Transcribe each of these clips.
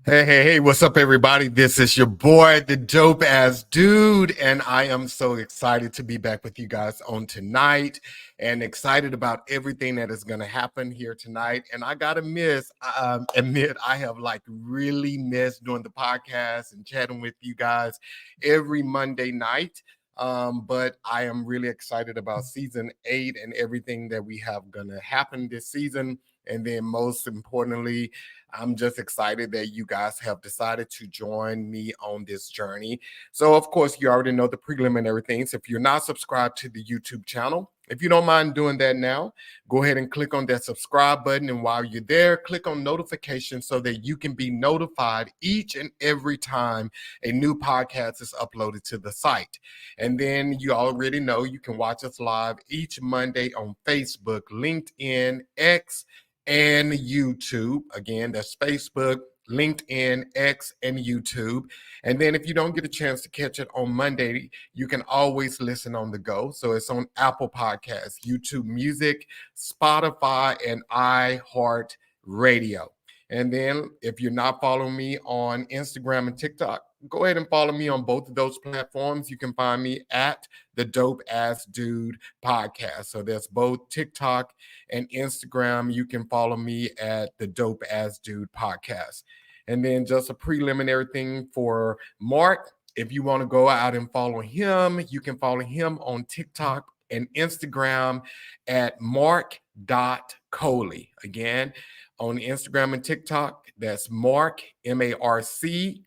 Hey, what's up, everybody? This is your boy, the dope ass dude, and I am so excited to be back with you guys on tonight and excited about everything that is going to happen here tonight. And I got to admit, I have like really missed doing the podcast and chatting with you guys every Monday night. But I am really excited about season 8 and everything that we have going to happen this season. And then most importantly, I'm just excited that you guys have decided to join me on this journey. So, of course, you already know the preliminary things. If you're not subscribed to the YouTube channel, if you don't mind doing that now, go ahead and click on that subscribe button. And while you're there, click on notifications so that you can be notified each and every time a new podcast is uploaded to the site. And then you already know you can watch us live each Monday on Facebook, LinkedIn, X, and YouTube. Again, that's Facebook, LinkedIn, X, and YouTube. And then if you don't get a chance to catch it on Monday, you can always listen on the go. So it's on Apple Podcasts, YouTube Music, Spotify, and iHeart Radio. And then if you're not following me on Instagram and TikTok, go ahead and follow me on both of those platforms. You can find me at the Dope Ass Dude Podcast. So there's both TikTok and Instagram. You can follow me at the Dope Ass Dude Podcast. And then just a preliminary thing for Marc. If you want to go out and follow him, you can follow him on TikTok and Instagram at Marc.Coley. Again, on Instagram and TikTok, that's Marc, M-A-R-C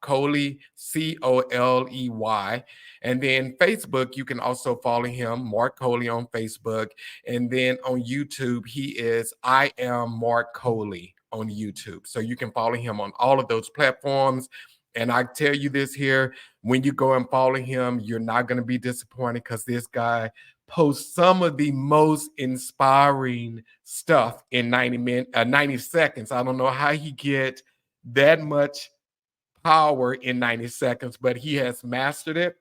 Coley, Coley. And then Facebook, you can also follow him, Marc Coley, on Facebook. And then on YouTube, he is I Am Marc Coley on YouTube. So you can follow him on all of those platforms. And I tell you this here, when you go and follow him, you're not going to be disappointed because this guy posts some of the most inspiring stuff in 90 seconds. I don't know how he get that much power in 90 seconds, but he has mastered it.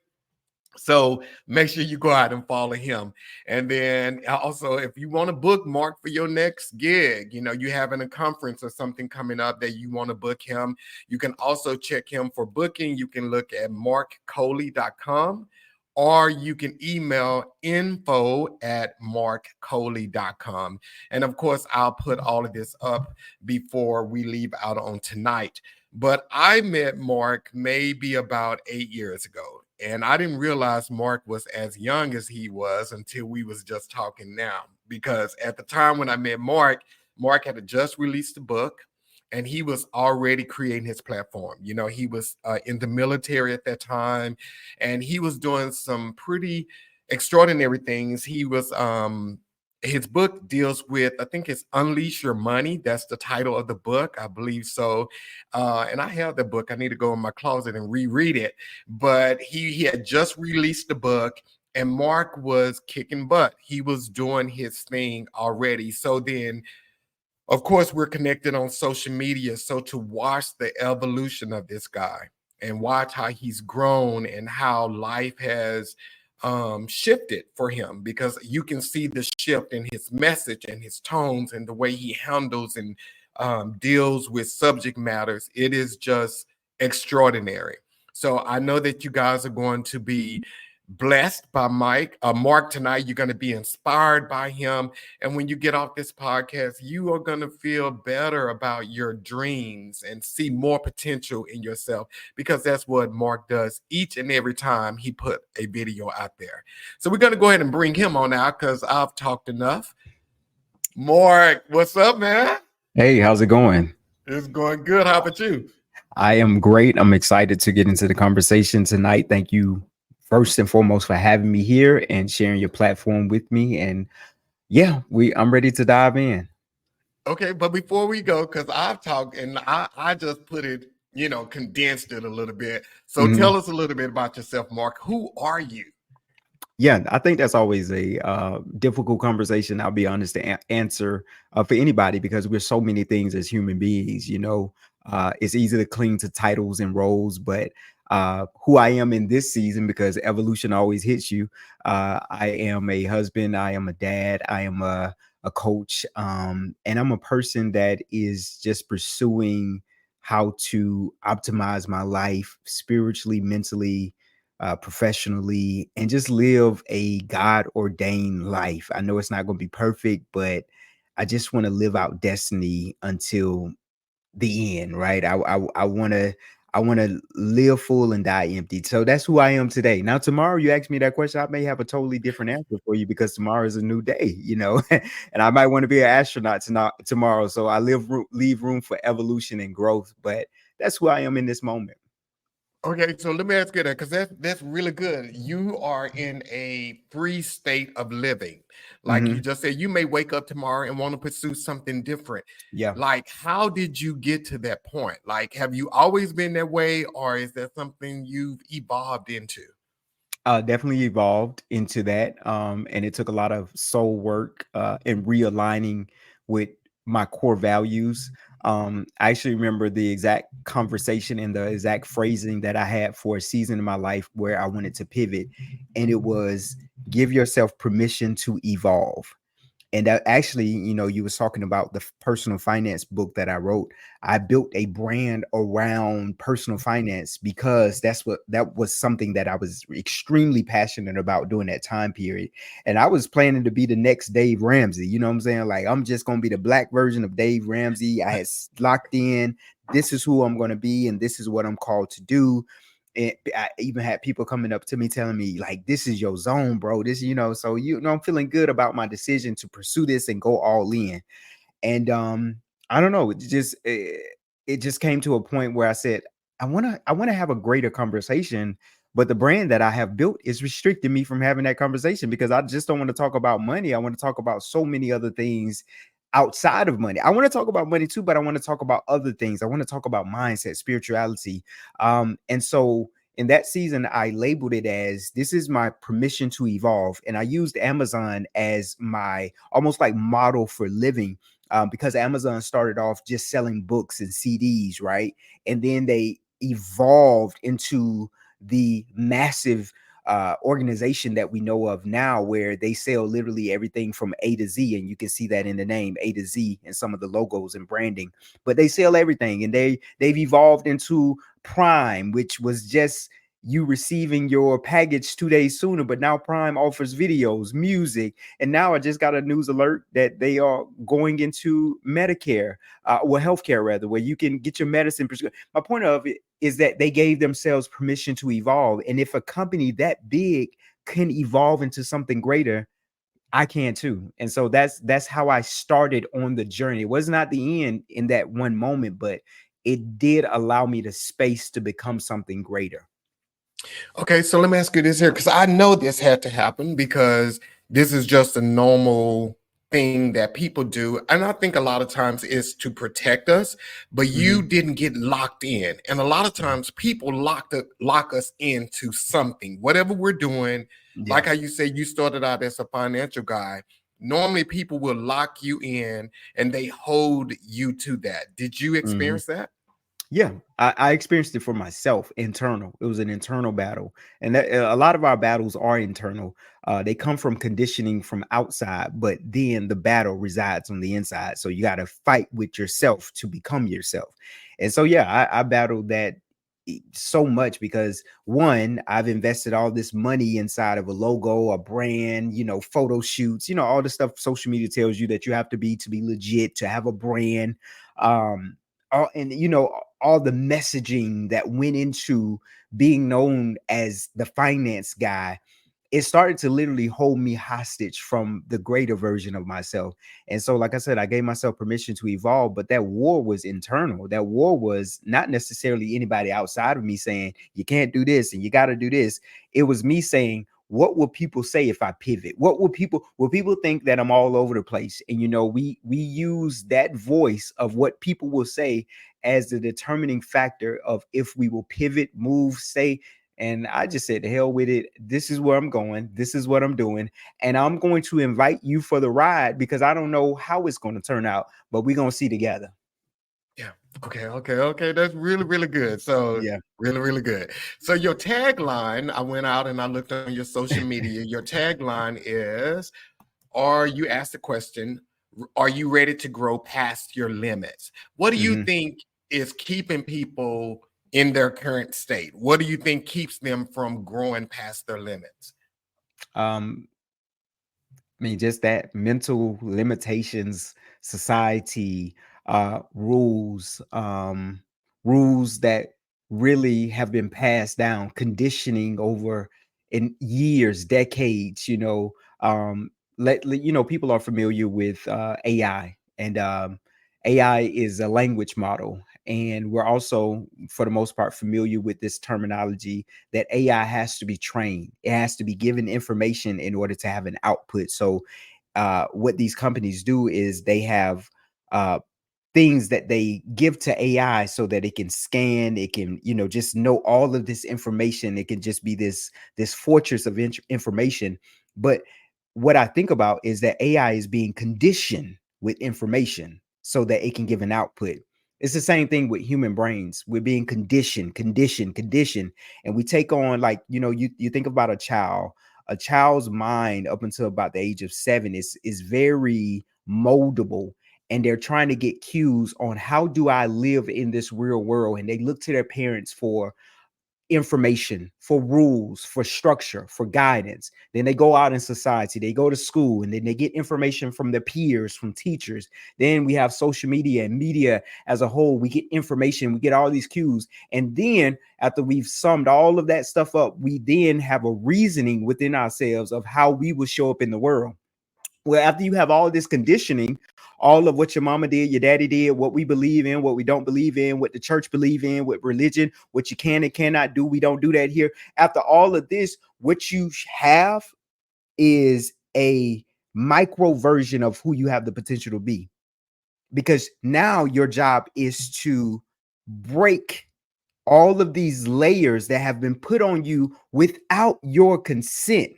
So make sure you go out and follow him. And then also, if you want to book Marc for your next gig, you having a conference or something coming up that you want to book him, you can also check him for booking. You can look at marccoley.com, or you can email info@marccoley.com. And of course, I'll put all of this up before we leave out on tonight. But I met Marc maybe about 8 years ago. And I didn't realize Marc was as young as he was until we was just talking now. Because at the time when I met Marc had just released a book and he was already creating his platform. He was in the military at that time and he was doing some pretty extraordinary things. He was his book deals with, I think it's Unleash Your Money. That's the title of the book, I believe so. And I have the book. I need to go in my closet and reread it. But he had just released the book and Marc was kicking butt. He was doing his thing already. So then, of course, we're connected on social media. So to watch the evolution of this guy and watch how he's grown and how life has shifted for him, because you can see the shift in his message and his tones and the way he handles and deals with subject matters. It is just extraordinary. So I know that you guys are going to be blessed by Marc tonight. You're going to be inspired by him. And when you get off this podcast, you are going to feel better about your dreams and see more potential in yourself, because that's what Marc does each and every time he put a video out there. So we're going to go ahead and bring him on out because I've talked enough. Marc, what's up, man? Hey, how's it going? It's going good. How about you? I am great. I'm excited to get into the conversation tonight. Thank you first and foremost for having me here and sharing your platform with me. And yeah, I'm ready to dive in. Okay, but before we go, because I've talked and I just put it, condensed it a little bit. So tell us a little bit about yourself, Marc. Who are you? Yeah, I think that's always a difficult conversation, I'll be honest, to answer for anybody, because we're so many things as human beings. It's easy to cling to titles and roles, but who I am in this season, because evolution always hits you. I am a husband, I am a dad, I am a coach, and I'm a person that is just pursuing how to optimize my life spiritually, mentally, professionally, and just live a God ordained life. I know it's not going to be perfect, but I just want to live out destiny until the end, right? I want to live full and die empty. So that's who I am today. Now, tomorrow, you ask me that question, I may have a totally different answer for you because tomorrow is a new day, you know, and I might want to be an astronaut tomorrow. So I leave room for evolution and growth, but that's who I am in this moment. Okay, so let me ask you that because that's really good. You are in a free state of living. Like you Hmm. just said, you may wake up tomorrow and want to pursue something different. Yeah. Like, how did you get to that point? Like, have you always been that way, or is that something you've evolved into? Definitely evolved into that. And it took a lot of soul work and realigning with my core values. I actually remember the exact conversation and the exact phrasing that I had for a season in my life where I wanted to pivot. And it was give yourself permission to evolve. And that actually, you know, you was talking about the personal finance book that I wrote. I built a brand around personal finance because that was something that I was extremely passionate about during that time period. And I was planning to be the next Dave Ramsey. You know what I'm saying? Like, I'm just gonna be the black version of Dave Ramsey. I had locked in. This is who I'm gonna be, and this is what I'm called to do. And I even had people coming up to me telling me, like, this is your zone, bro. This, you know, so you know, I'm feeling good about my decision to pursue this and go all in. And I don't know, it just came to a point where I said, I want to have a greater conversation, but the brand that I have built is restricting me from having that conversation because I just don't want to talk about money. I want to talk about so many other things outside of money. I want to talk about money too, but I want to talk about other things. I want to talk about mindset, spirituality. And so in that season, I labeled it as this is my permission to evolve. And I used Amazon as my almost like model for living, because Amazon started off just selling books and CDs, right? And then they evolved into the massive organization that we know of now, where they sell literally everything from A to Z. And you can see that in the name A to Z and some of the logos and branding, but they sell everything. And they've evolved into Prime, which was just you receiving your package 2 days sooner, but now Prime offers videos, music, and now I just got a news alert that they are going into Medicare, well, healthcare rather, where you can get your medicine prescribed. My point of it is that they gave themselves permission to evolve, and if a company that big can evolve into something greater, I can too. And so that's how I started on the journey. It was not the end in that one moment, but it did allow me the space to become something greater. Okay, so let me ask you this here because I know this had to happen because this is just a normal thing that people do. And I think a lot of times it's to protect us, but you Mhm. didn't get locked in. And a lot of times people lock us into something, whatever we're doing. Like Yeah. how you say you started out as a financial guy. Normally people will lock you in and they hold you to that. Did you Mhm. experience that? Yeah, I experienced it for myself, internal. It was an internal battle. And that, a lot of our battles are internal. They come from conditioning from outside, but then the battle resides on the inside. So you got to fight with yourself to become yourself. And so, yeah, I battled that so much because one, I've invested all this money inside of a logo, a brand, you know, photo shoots, you know, all the stuff social media tells you that you have to be legit, to have a brand. Um, and you know, all the messaging that went into being known as the finance guy, it started to literally hold me hostage from the greater version of myself. And so, like I said, I gave myself permission to evolve, but that war was internal. That war was not necessarily anybody outside of me saying, you can't do this and you got to do this. It was me saying, what will people say if I pivot? What will people think that I'm all over the place? And you know, we use that voice of what people will say as the determining factor of if we will pivot, move, stay. And I just said, the hell with it. This is where I'm going. This is what I'm doing. And I'm going to invite you for the ride because I don't know how it's going to turn out, but we're going to see together. Yeah. Okay. That's really, really good. So Yeah. really, really good. So your tagline, I went out and I looked on your social media. Your tagline is, or you asked the question, are you ready to grow past your limits? What do you Mhm. think is keeping people in their current state? What do you think keeps them from growing past their limits? Um, I mean, just that mental limitations, society, rules that really have been passed down, conditioning over in years, decades. People are familiar with AI, and AI is a language model, and we're also, for the most part, familiar with this terminology that AI has to be trained. It has to be given information in order to have an output. So, what these companies do is they have uh, things that they give to AI so that it can scan, it can, just know all of this information. It can just be this fortress of information. But what I think about is that AI is being conditioned with information so that it can give an output. It's the same thing with human brains. We're being conditioned, and we take on, like, you think about a child. A child's mind up until about the age of 7 is very moldable, and they're trying to get cues on how do I live in this real world, and they look to their parents for information, for rules, for structure, for guidance. Then they go out in society, they go to school, and then they get information from their peers, from teachers. Then we have social media and media as a whole. We get information, we get all these cues. And then after we've summed all of that stuff up, we then have a reasoning within ourselves of how we will show up in the world. Well, after you have all this conditioning, all of what your mama did, your daddy did, what we believe in, what we don't believe in, what the church believe in, what religion, what you can and cannot do, we don't do that here. After all of this, what you have is a micro version of who you have the potential to be. Because now your job is to break all of these layers that have been put on you without your consent,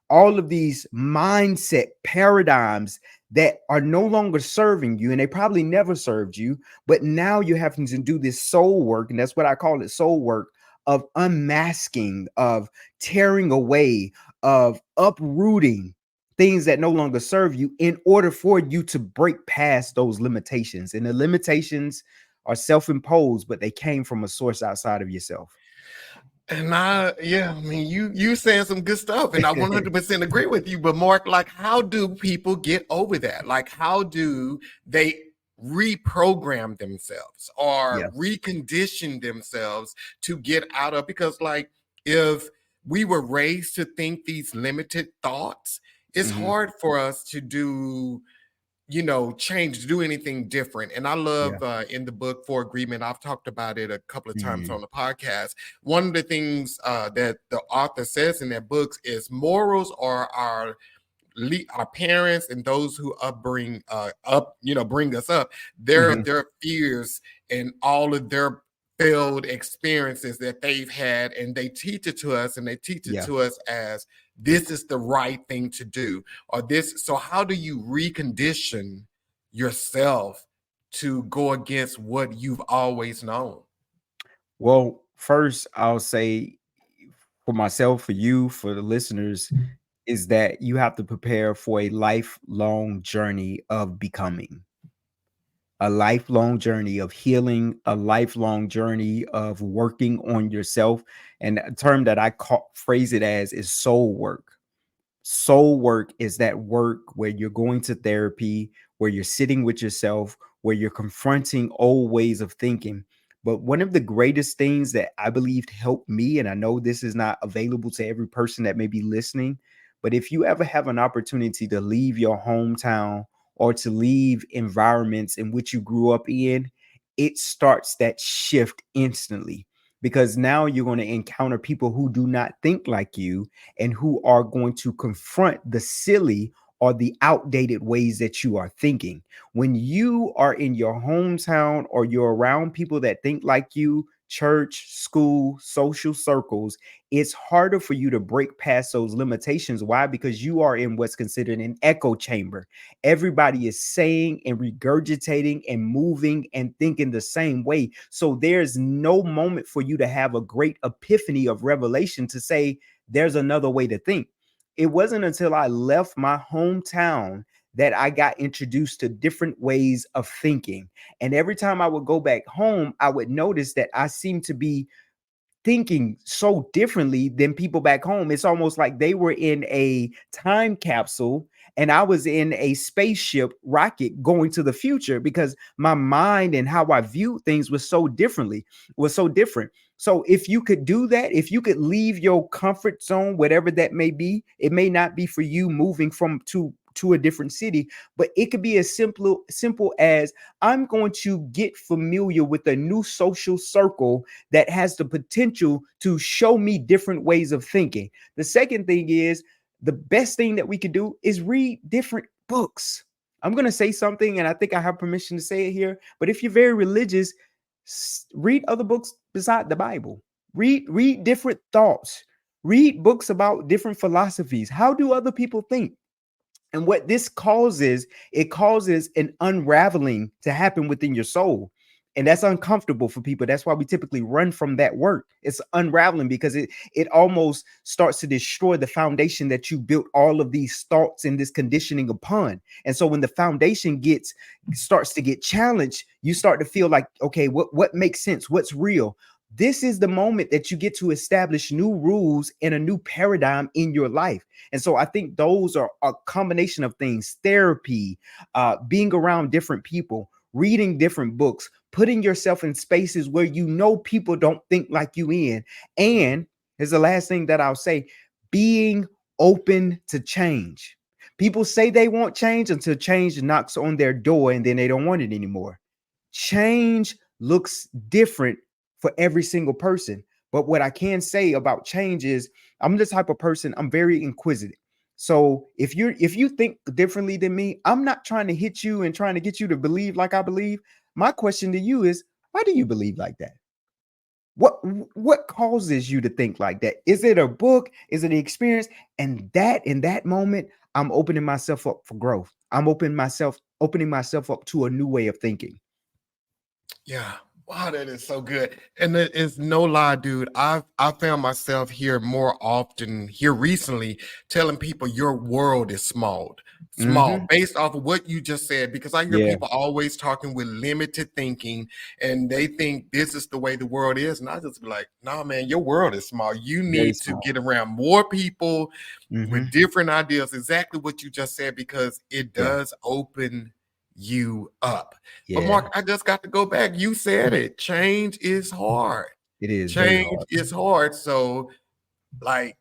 all of these mindset paradigms that are no longer serving you, and they probably never served you, but now you're having to do this soul work, and that's what I call it, soul work, of unmasking, of tearing away, of uprooting things that no longer serve you in order for you to break past those limitations. And the limitations are self-imposed, but they came from a source outside of yourself. And yeah, I mean, you saying some good stuff, and I 100% agree with you. But Mark, like, how do people get over that? Like, how do they reprogram themselves or Yeah. recondition themselves to get out of? Because, like, if we were raised to think these limited thoughts, it's Hmm. hard for us to change, do anything different. And I Yeah. love in the book For Agreement, I've talked about it a couple of times Mm. on the podcast. One of the things that the author says in that book is morals are our parents and those who bring us up, Hmm. their fears and all of their failed experiences that they've had, and they teach it to us, and they teach it Yeah. to us as this is the right thing to do, or this. So how do you recondition yourself to go against what you've always known? Well, first, I'll say for myself, for you, for the listeners, is that you have to prepare for a lifelong journey of becoming, a lifelong journey of healing, a lifelong journey of working on yourself. And a term that phrase it as is soul work. Soul work is that work where you're going to therapy, where you're sitting with yourself, where you're confronting old ways of thinking. But one of the greatest things that I believe helped me, and I know this is not available to every person that may be listening, but if you ever have an opportunity to leave your hometown or to leave environments in which you grew up in, it starts that shift instantly, because now you're going to encounter people who do not think like you and who are going to confront the silly or the outdated ways that you are thinking. When you are in your hometown or you're around people that think like you, church, school, social circles, it's harder for you to break past those limitations. Why? Because you are in what's considered an echo chamber. Everybody is saying and regurgitating and moving and thinking the same way. So there's no moment for you to have a great epiphany of revelation to say, there's another way to think. It wasn't until I left my hometown that I got introduced to different ways of thinking. And every time I would go back home, I would notice that I seemed to be thinking so differently than people back home. It's almost like they were in a time capsule and I was in a spaceship rocket going to the future, because my mind and how I viewed things was so different. So if you could do that, if you could leave your comfort zone, whatever that may be, it may not be for you moving from to a different city, but it could be as simple as, I'm going to get familiar with a new social circle that has the potential to show me different ways of thinking. The second thing is, the best thing that we could do is read different books. I'm going to say something, and I think I have permission to say it here, but if you're very religious, read other books beside the Bible. Read different thoughts. Read books about different philosophies. How do other people think? And what this causes, it causes an unraveling to happen within your soul. And that's uncomfortable for people. That's why we typically run from that work. It's unraveling because it almost starts to destroy the foundation that you built all of these thoughts and this conditioning upon. And so when the foundation starts to get challenged, you start to feel like, okay, what makes sense? What's real? This is the moment that you get to establish new rules and a new paradigm in your life. And so I think those are a combination of things: therapy, being around different people, reading different books, putting yourself in spaces where you know people don't think like you in. And here's the last thing that I'll say: being open to change. People say they want change until change knocks on their door and then they don't want it anymore. Change looks different for every single person. But what I can say about change is, I'm the type of person, I'm very inquisitive. So if you think differently than me, I'm not trying to hit you and trying to get you to believe like I believe. My question to you is, why do you believe like that? What causes you to think like that? Is it a book? Is it an experience? And that in that moment, I'm opening myself up for growth. I'm opening myself up to a new way of thinking. Yeah. Wow, that is so good. And it is no lie, dude. I found myself here more often here recently telling people your world is small, Hmm. based off of what you just said, because I hear Yeah, people always talking with limited thinking and they think this is the way the world is. And I just be like, nah, man, your world is small. You very need to small. get around more people with Hmm. different ideas, exactly what you just said, because it Yeah, does open you up. But yeah. Mark, I just got to go back. You said it. Change is hard. It is very Change hard. is hard. So, like,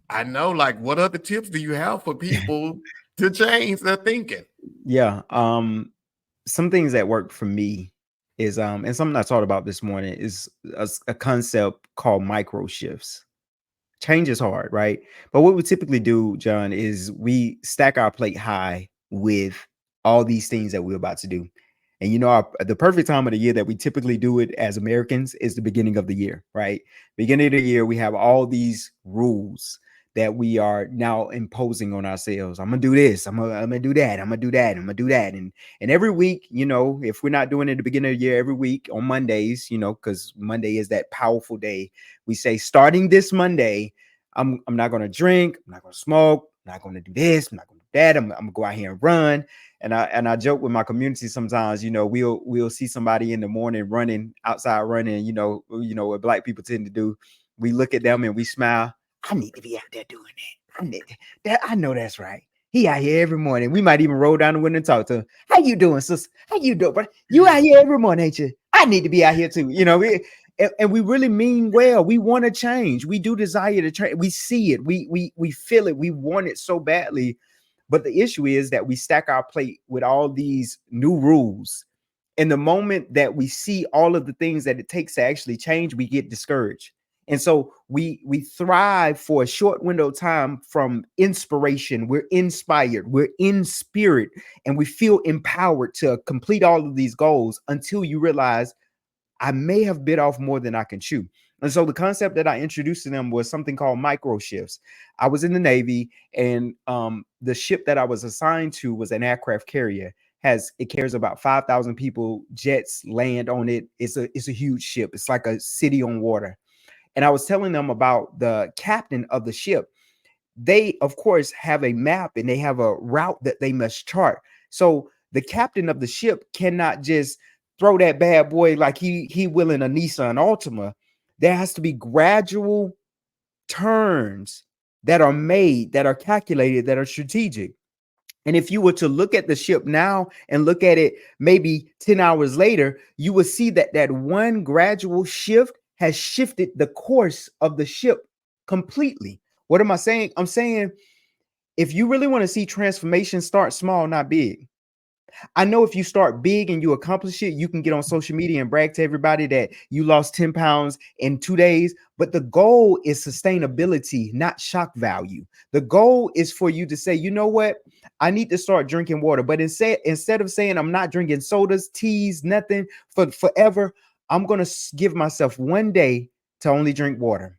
I know, like, what other tips do you have for people to change their thinking? Yeah. Some things that work for me is and something I thought about this morning is a concept called micro shifts. Change is hard, right? But what we typically do, John, is we stack our plate high with all these things that we're about to do. And the perfect time of the year that we typically do it as Americans is the beginning of the year, right? Beginning of the year, we have all these rules that we are now imposing on ourselves. I'm gonna do this. I'm gonna do that. I'm gonna do that. I'm gonna do that. And every week, if we're not doing it at the beginning of the year, every week on Mondays, because Monday is that powerful day, we say, starting this Monday, I'm not gonna drink, I'm not gonna smoke, I'm not gonna do this, I'm not gonna do that. I'm gonna go out here and run. And I joke with my community sometimes. We'll see somebody in the morning running outside running. What Black people tend to do. We look at them and we smile. I need to be out there doing that. I know that's right. He out here every morning. We might even roll down the window and talk to him. How you doing, sis? How you doing, bro? You out here every morning, ain't you? I need to be out here too. And we really mean well. We want to change. We do desire to change. We see it. We feel it. We want it so badly. But the issue is that we stack our plate with all these new rules. And the moment that we see all of the things that it takes to actually change, we get discouraged. And so we thrive for a short window of time from inspiration. We're inspired, we're in spirit, and we feel empowered to complete all of these goals until you realize, I may have bit off more than I can chew. And so the concept that I introduced to them was something called micro shifts. I was in the Navy, and the ship that I was assigned to was an aircraft carrier. It carries about 5,000 people. Jets land on it. It's a huge ship. It's like a city on water. And I was telling them about the captain of the ship. they of course have a map and they have a route that they must chart. So the captain of the ship cannot just throw that bad boy like he will in a Nissan Altima. There has to be gradual turns that are made, that are calculated, that are strategic. And if you were to look at the ship now and look at it maybe 10 hours later, you will see that that one gradual shift has shifted the course of the ship completely. What am I saying? I'm saying if you really want to see transformation, start small, not big. I know if you start big and you accomplish it, you can get on social media and brag to everybody that you lost 10 pounds in 2 days. But the goal is sustainability, not shock value. The goal is for you to say, you know what? I need to start drinking water. But instead of saying I'm not drinking sodas, teas, nothing for forever, I'm going to give myself one day to only drink water.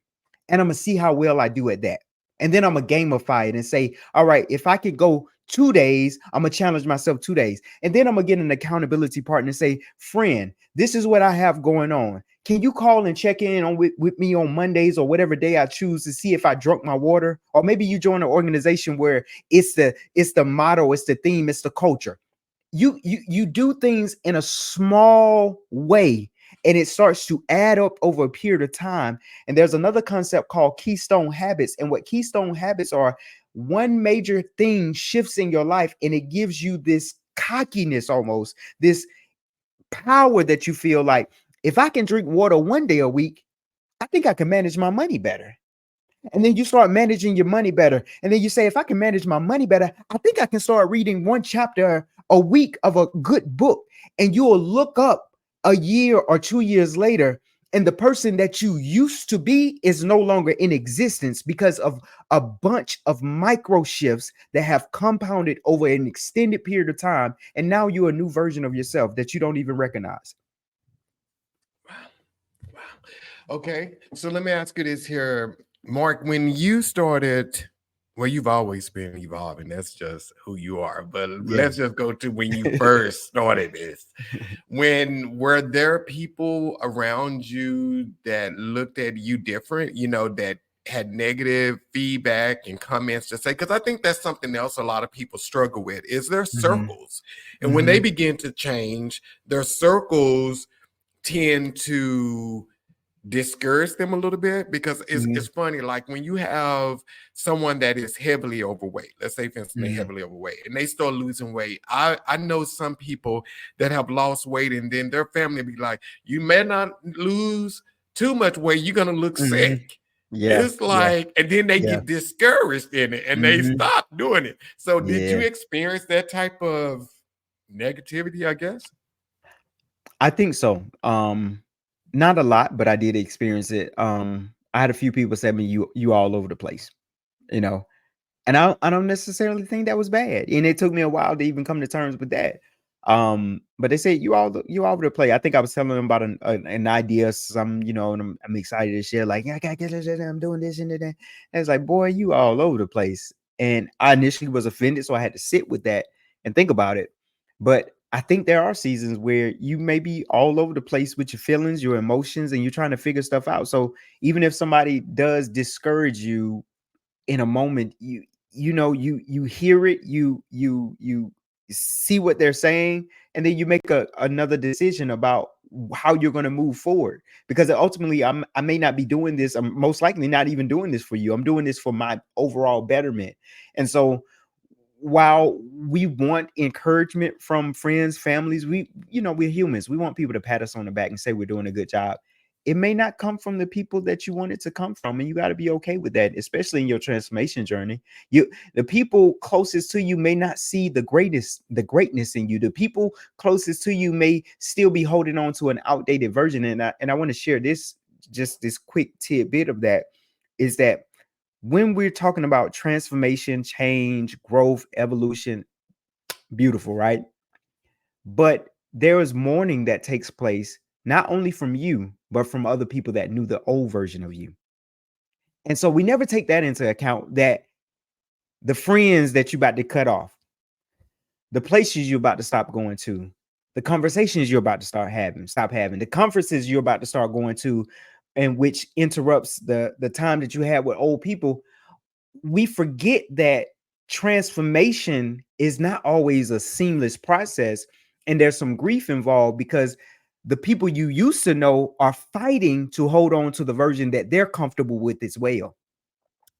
And I'm going to see how well I do at that. And then I'm going to gamify it and say, all right, if I could go 2 days, I'm going to challenge myself 2 days. And then I'm going to get an accountability partner and say, friend, this is what I have going on. Can you call and check in on with me on Mondays or whatever day I choose to see if I drunk my water? Or maybe you join an organization where it's the motto, it's the theme, it's the culture. You do things in a small way and it starts to add up over a period of time. And there's another concept called keystone habits. And what keystone habits are, one major thing shifts in your life and it gives you this cockiness, almost this power that you feel like, if I can drink water one day a week, I think I can manage my money better. And then you start managing your money better. And then you say, if I can manage my money better, I think I can start reading one chapter a week of a good book. And you will look up a year or 2 years later, and the person that you used to be is no longer in existence because of a bunch of micro shifts that have compounded over an extended period of time. And now you're a new version of yourself that you don't even recognize. Wow. Wow. Okay. So let me ask you this here, Mark. When you started, well, you've always been evolving. That's just who you are. But Yeah. let's just go to when you first started this. When were there people around you that looked at you different, that had negative feedback and comments to say? Because I think that's something else a lot of people struggle with is their Mm-hmm. circles. And when they Mm-hmm. begin to change, their circles tend to discourage them a little bit because it's funny, like when you have someone that is heavily overweight, let's say for instance they're Mm-hmm. heavily overweight and they start losing weight. I know some people that have lost weight and then their family be like, you may not lose too much weight, you're gonna look Mm-hmm. sick. Yeah. It's Yeah. like, and then they Yeah. get discouraged in it and they Mm-hmm. stop doing it. So did you Yeah. experience that type of negativity, I guess? I think so. Not a lot, but I did experience it. I had a few people say me, you all over the place, you know, and I don't necessarily think that was bad. And it took me a while to even come to terms with that. But they said you all over the place. I think I was telling them about an idea, some, and I'm excited to share, like, yeah, I gotta get this, I'm doing this and that. And it's like, boy, you all over the place. And I initially was offended, so I had to sit with that and think about it. But I think there are seasons where you may be all over the place with your feelings, your emotions, and you're trying to figure stuff out. So even if somebody does discourage you in a moment, you hear it, you see what they're saying, and then you make another decision about how you're going to move forward, because ultimately I may not be doing this, I'm most likely not even doing this for you, I'm doing this for my overall betterment. And so while we want encouragement from friends, families, we're humans, we want people to pat us on the back and say we're doing a good job. It may not come from the people that you want it to come from, and you got to be okay with that, especially in your transformation journey. The people closest to you may not see the greatness in you. The people closest to you may still be holding on to an outdated version. And I want to share this, just this quick tidbit of that, is that when we're talking about transformation, change, growth, evolution, beautiful, right? But there is mourning that takes place not only from you, but from other people that knew the old version of you. And so we never take that into account, that the friends that you're about to cut off, the places you're about to stop going to, the conversations you're about to stop having, the conferences you're about to start going to, and which interrupts the time that you had with old people. we forget that transformation is not always a seamless process, and there's some grief involved because the people you used to know are fighting to hold on to the version that they're comfortable with as well.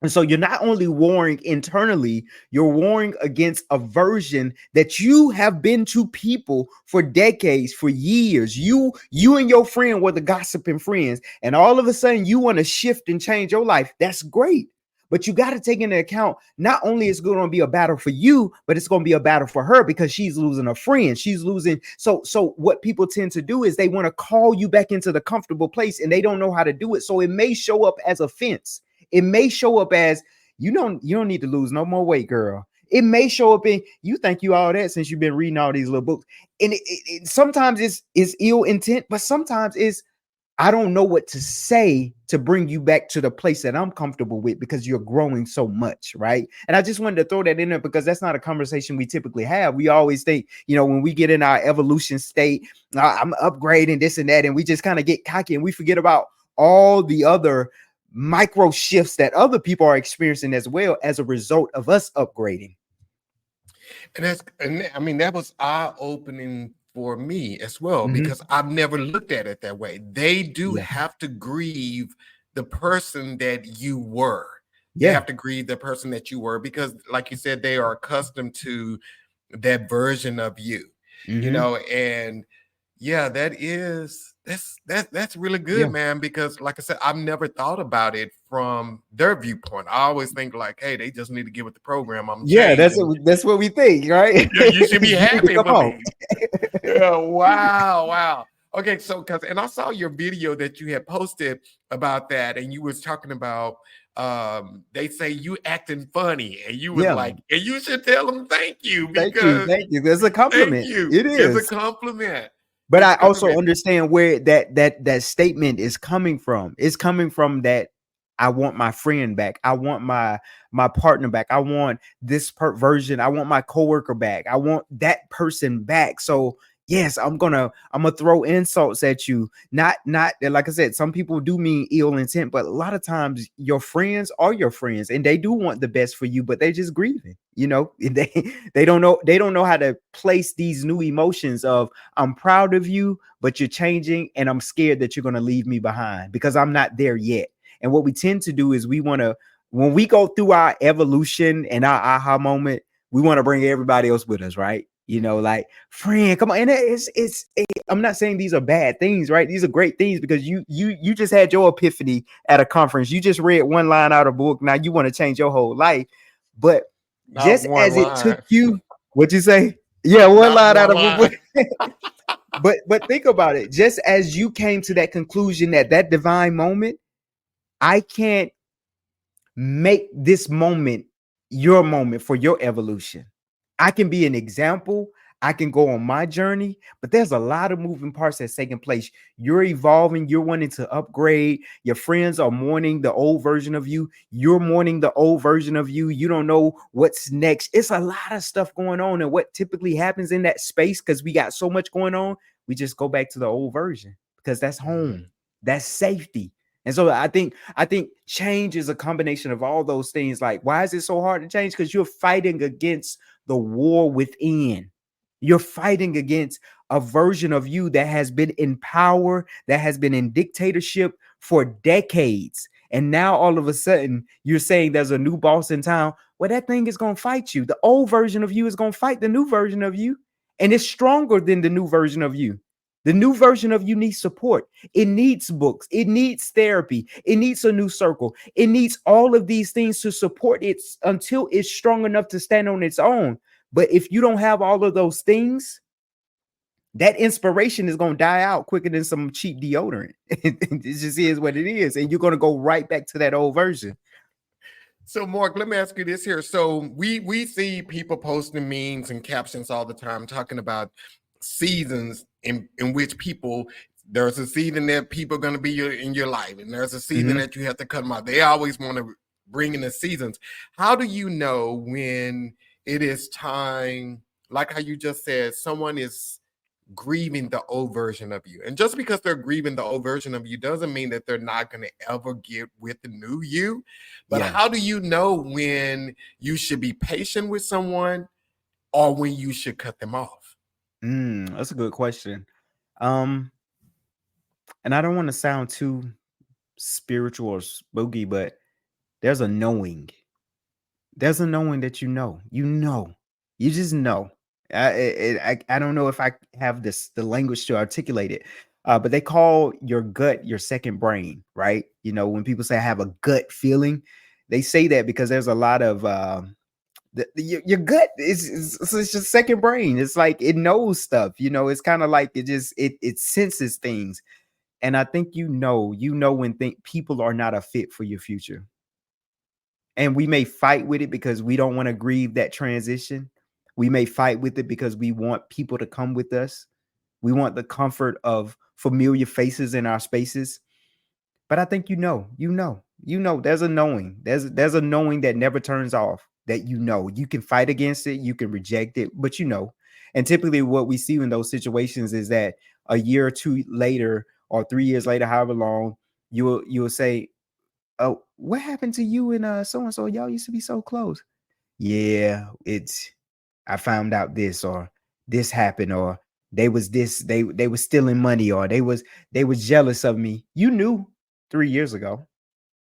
And so you're not only warring internally, you're warring against a version that you have been to people for decades, for years. You and your friend were the gossiping friends, and all of a sudden you want to shift and change your life. That's great. But you got to take into account not only is going to be a battle for you, but it's going to be a battle for her because she's losing a friend. She's losing. So what people tend to do is they want to call you back into the comfortable place and they don't know how to do it. So it may show up as offense. It may show up as you don't need to lose no more weight, girl. It may show up in you think you all that since you've been reading all these little books. And sometimes it's ill intent, but sometimes it's I don't know what to say to bring you back to the place that I'm comfortable with because you're growing so much, right? And I just wanted to throw that in there because that's not a conversation we typically have. We always think, when we get in our evolution state, I'm upgrading this and that, and we just kind of get cocky and we forget about all the other micro shifts that other people are experiencing as well as a result of us upgrading. And I mean, that was eye-opening for me as well, because I've never looked at it that way. They do Yeah. have to grieve the person that you were. They Yeah. have to grieve the person that you were because, like you said, they are accustomed to that version of you, and yeah, that's really good, Yeah. man, because like I said, I've never thought about it from their viewpoint. I always think like, hey, they just need to get with the program. I'm Yeah, changed. that's what we think, right? Yeah, you should be You need to happy come for home. me. Yeah, wow. Okay, so and I saw your video that you had posted about that, and you was talking about they say you acting funny, and you was Yeah. like, and you should tell them thank you Thank you. because Thank you. That's a thank compliment. you. It It's a is. compliment. But It's a I also compliment. understand where that statement is coming from. It's coming from that I want my friend back. I want my partner back. I want this version. I want my coworker back. I want that person back. So yes, I'm gonna throw insults at you. Not like I said, some people do mean ill intent, but a lot of times your friends are your friends and they do want the best for you, but they just grieving. They don't know how to place these new emotions of I'm proud of you, but you're changing, and I'm scared that you're going to leave me behind because I'm not there yet. And what we tend to do is we want to, when we go through our evolution and our aha moment, we want to bring everybody else with us, right? Like friend, come on. And I'm not saying these are bad things, right? These are great things because you just had your epiphany at a conference. You just read one line out of a book. Now you want to change your whole life. But Not just one as it took line. you, what'd you say? Yeah, one Not line out one of a book. line. But think about it. Just as you came to that conclusion at that divine moment, I can't make this moment your moment for your evolution. I can be an example. I can go on my journey, but there's a lot of moving parts that's taking place. You're evolving. You're wanting to upgrade. Your friends are mourning the old version of you. You're mourning the old version of you. You don't know what's next. It's a lot of stuff going on. And what typically happens in that space, because we got so much going on, we just go back to the old version because that's home. That's safety. And so I think change is a combination of all those things. Like, why is it so hard to change? Because you're fighting against the war within. You're fighting against a version of you that has been in power, that has been in dictatorship for decades. And now all of a sudden you're saying there's a new boss in town. Well, that thing is going to fight you. The old version of you is going to fight the new version of you. And it's stronger than the new version of you. The new version of you needs support. It needs books. It needs therapy. It needs a new circle. It needs all of these things to support it until it's strong enough to stand on its own. But if you don't have all of those things, that inspiration is going to die out quicker than some cheap deodorant. It just is what it is. And you're going to go right back to that old version. So, Mark, let me ask you this here. So, we see people posting memes and captions all the time talking about seasons in which there's a season that people are going to be in your life, and there's a season that you have to cut them out. They always want to bring in the seasons. How do you know when it is time, like how you just said, someone is grieving the old version of you. And just because they're grieving the old version of you doesn't mean that they're not going to ever get with the new you. But Yeah. how do you know when you should be patient with someone or when you should cut them off? That's a good question. Um, and I don't want to sound too spiritual or spooky, but there's a knowing. There's a knowing that you just know. I don't know if I have the language to articulate it, but they call your gut your second brain, right? You know, when people say I have a gut feeling, they say that because there's a lot of your gut it's your second brain. It's like it knows stuff. You know, it's kind of like it senses things, and I think you know when people are not a fit for your future. And we may fight with it because we don't want to grieve that transition. We may fight with it because we want people to come with us. We want the comfort of familiar faces in our spaces. But I think there's a knowing. There's a knowing that never turns off. That you can fight against it, you can reject it, but you know. And typically, what we see in those situations is that a year or two later, or 3 years later, however long, you'll say, "Oh, what happened to you and so and so? Y'all used to be so close." Yeah, it's I found out this, or this happened, or they was this, they was stealing money, or they was jealous of me. You knew 3 years ago.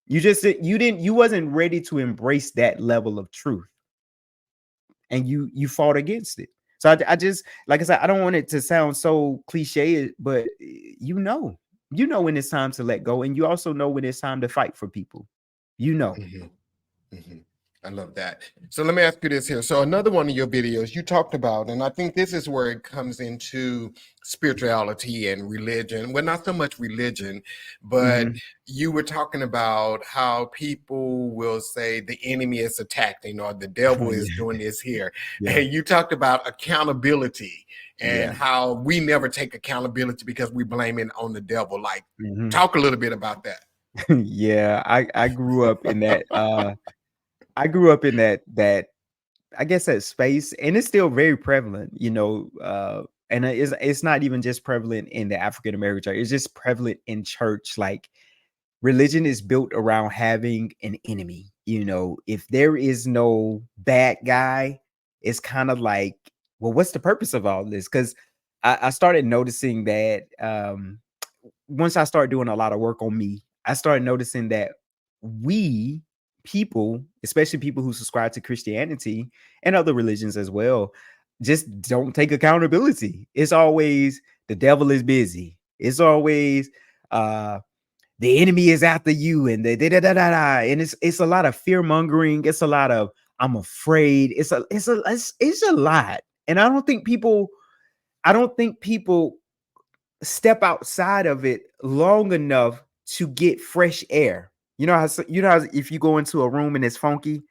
You wasn't ready to embrace that level of truth, and you fought against it. So I just, like I said, I don't want it to sound so cliche, but you know when it's time to let go, and you also know when it's time to fight for people. You know. Mhm. Mhm. I love that. So let me ask you this here. So another one of your videos you talked about, and I think this is where it comes into spirituality and religion. Well, not so much religion, but Mhm. you were talking about how people will say the enemy is attacking or the devil is Yeah. doing this here. Yeah. And you talked about accountability and Yeah. how we never take accountability because we blame it on the devil. Like, Mhm. talk a little bit about that. Yeah, I grew up in that, I grew up in that I guess that space, and it's still very prevalent, and it's not even just prevalent in the African American church, it's just prevalent in church. Like, religion is built around having an enemy. If there is no bad guy, it's kind of like, well, what's the purpose of all this? Because I started noticing that, once I started doing a lot of work on me, I started noticing that we people, especially people who subscribe to Christianity and other religions as well, just don't take accountability. It's always the devil is busy. It's always the enemy is after you, and the da da da da da. And it's a lot of fear mongering. It's a lot of I'm afraid. It's a lot. And I don't think people step outside of it long enough to get fresh air. You know how if you go into a room and it's funky,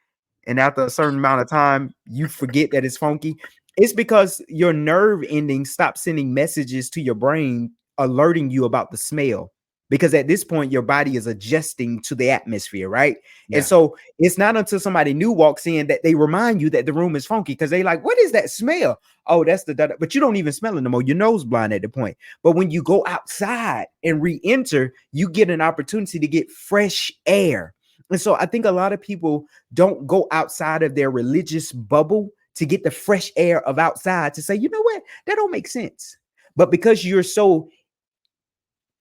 and after a certain amount of time you forget that it's funky, it's because your nerve endings stop sending messages to your brain alerting you about the smell. Because at this point your body is adjusting to the atmosphere, right? And Yeah. so it's not until somebody new walks in that they remind you that the room is funky, because they like, what is that smell? Oh, that's the but you don't even smell it no more. Your nose blind at the point. But when you go outside and re-enter, you get an opportunity to get fresh air. And so I think a lot of people don't go outside of their religious bubble to get the fresh air of outside to say, you know what, that don't make sense. But because you're so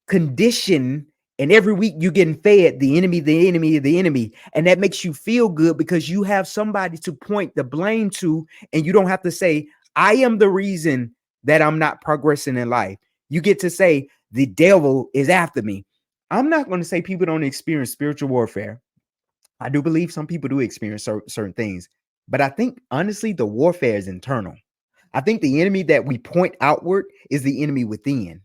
conditioned, and every week you're getting fed the enemy, the enemy, the enemy, and that makes you feel good because you have somebody to point the blame to, and you don't have to say, I am the reason that I'm not progressing in life. You get to say, the devil is after me. I'm not going to say people don't experience spiritual warfare. I do believe some people do experience certain things, but I think honestly, the warfare is internal. I think the enemy that we point outward is the enemy within.